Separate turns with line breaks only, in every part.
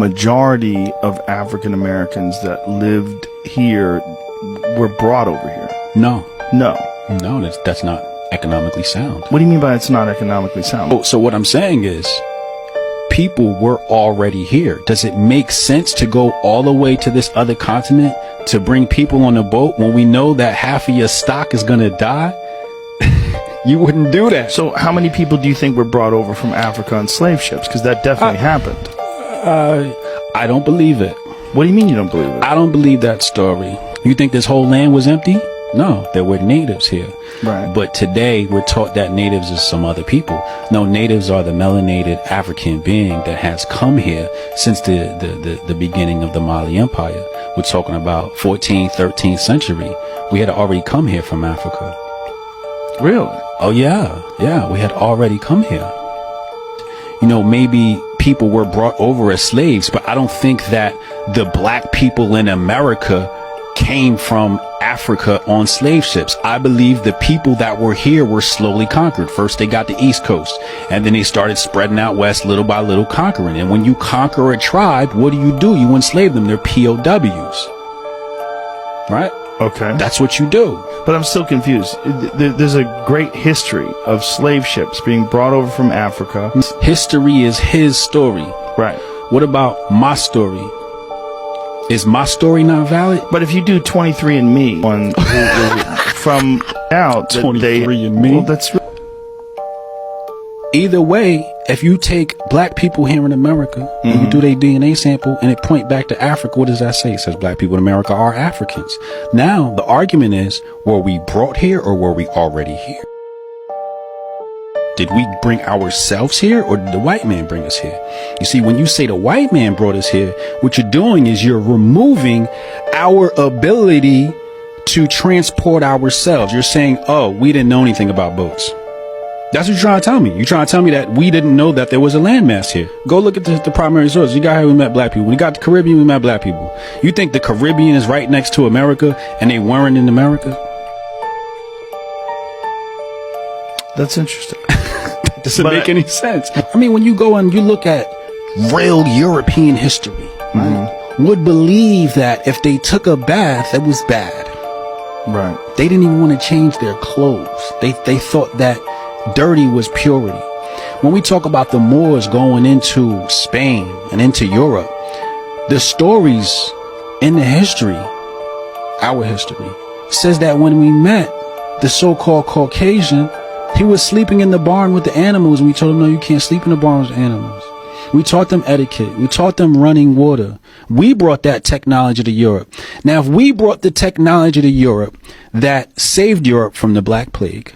majority of African Americans that lived here were brought over here?
No.
No.
No, that's not economically sound.
What do you mean by it's not economically sound?
So what I'm saying is, people were already here. Does it make sense to go all the way to this other continent to bring people on a boat when we know that half of your stock is going to die? You wouldn't do that.
So how many people do you think were brought over from Africa on slave ships? Because that definitely happened.
I don't believe it.
What do you mean you don't believe it?
I don't believe that story. You think this whole land was empty? No, there were natives here.
Right.
But today we're taught that natives is some other people. No, natives are the melanated African being that has come here since the beginning of the Mali Empire. We're talking about 14th, 13th century. We had already come here from Africa.
Really?
Oh yeah. Yeah, we had already come here. You know, maybe people were brought over as slaves, but I don't think that the black people in America came from Africa on slave ships. I believe the people that were here were slowly conquered. First they got the East Coast, and then they started spreading out west, little by little conquering. And when you conquer a tribe, what do? You enslave them. They're POWs. Right?
Okay.
That's what you do.
But I'm still confused. There's a great history of slave ships being brought over from Africa.
History is his story.
Right.
What about my story? Is my story not valid?
But if you do 23andMe on from out
23andMe?
Well, that's
either way. If you take black people here in America and you do their DNA sample and it point back to Africa, what does that say? It says black people in America are Africans. Now the argument is, were we brought here or were we already here? Did we bring ourselves here or did the white man bring us here? You see, when you say the white man brought us here, what you're doing is you're removing our ability to transport ourselves. You're saying, oh, we didn't know anything about boats. That's what you're trying to tell me. You're trying to tell me that we didn't know that there was a landmass here. Go look at the primary source. You got here, we met black people. When we got the Caribbean, we met black people. You think the Caribbean is right next to America and they weren't in America?
That's interesting.
Doesn't make any sense. I mean, when you go and you look at real European history, right, would believe that if they took a bath, it was bad.
Right.
They didn't even want to change their clothes. They thought that dirty was purity. When we talk about the Moors going into Spain and into Europe, the stories in the history, our history, says that when we met the so-called Caucasian, he was sleeping in the barn with the animals, and we told him, no, you can't sleep in the barn with animals. We taught them etiquette. We taught them running water. We brought that technology to Europe. Now, if we brought the technology to Europe that saved Europe from the Black Plague,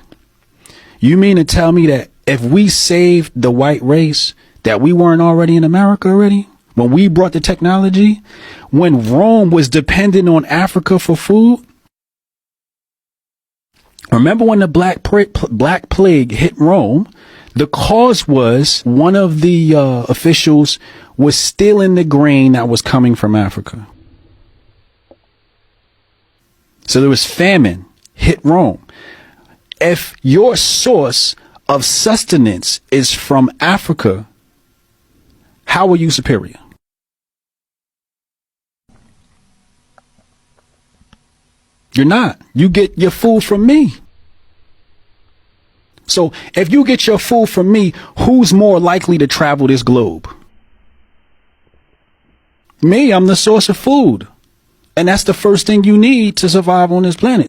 you mean to tell me that if we saved the white race, that we weren't already in America already? When we brought the technology, when Rome was dependent on Africa for food? Remember when the Black Plague hit Rome? The cause was one of the officials was stealing the grain that was coming from Africa. So there was famine, hit Rome. If your source of sustenance is from Africa, how are you superior? You're not. You get your food from me. So if you get your food from me, who's more likely to travel this globe? Me, I'm the source of food. And that's the first thing you need to survive on this planet.